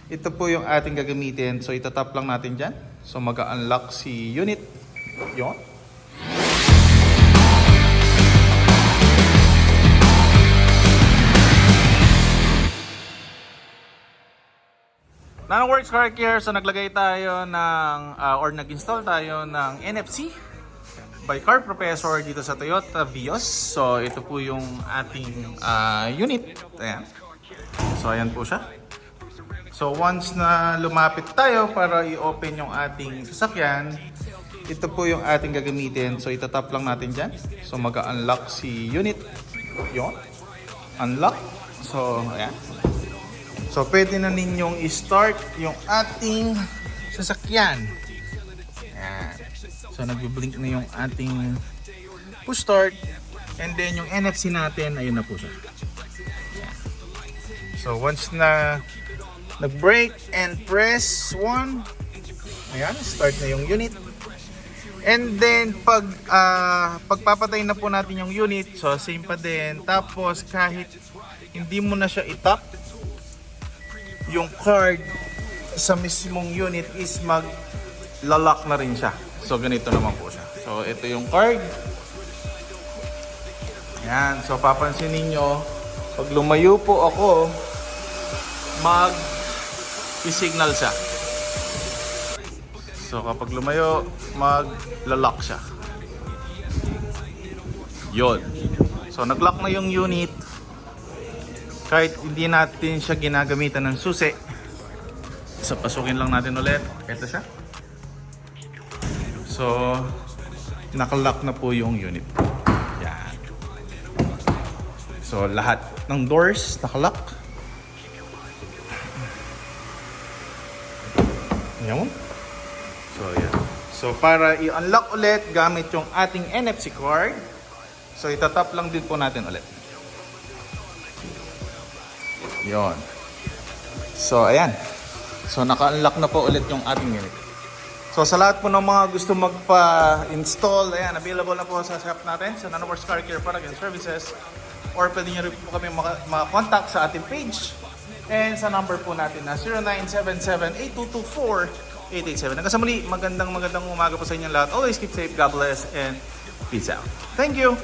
Ito po yung ating gagamitin. So itatap lang natin dyan. So mag-unlock si unit. Yun. Nanoworks car care. So naglagay tayo ng or nag-install tayo ng NFC by Car Professor dito sa Toyota Vios. So ito po yung ating unit. Ayan. So ayan po siya. So once na lumapit tayo para i-open yung ating sasakyan, ito po yung ating gagamitin. So itatap lang natin dyan. So mag-unlock si unit. Yun. Unlock. So ayan. So pwede na ninyong i-start yung ating sasakyan. Ayan. So nagbi-blink na yung ating push start. And then yung NFC natin, ayun na po siya. Ayan. So once na nag-brake and press 1, ayan, start na yung unit. And then pagpapatay na po natin yung unit, so same pa din. Tapos kahit hindi mo na siya itap, yung card sa mismong unit is mag-lock na rin siya. So ganito naman po siya. So ito yung card. Ayan, so papansinin nyo, pag lumayo po ako, mag-signal siya. So kapag lumayo, mag-lock siya. Yun. So nag-lock na yung unit. Kahit hindi natin siya ginagamitan ng susi. So pasukin lang natin ulit. Ito siya. So naka-lock na po yung unit. Yan. So lahat ng doors naka-lock. Yan. So yan. So para i-unlock ulit gamit yung ating NFC card, so itatap lang din po natin ulit. Yon. So ayan. So naka-unlock na po ulit yung ating unit. So sa lahat po ng mga gusto magpa-install, ayan, available na po sa shop natin sa Nanoworks Car Care Product and Services, or pwede nyo rin po kami maka-contact sa ating page and sa number po natin na 0977-8224-887. Hanggang sa muli, magandang umaga po sa inyong lahat. Always keep safe, God bless, and peace out. Thank you!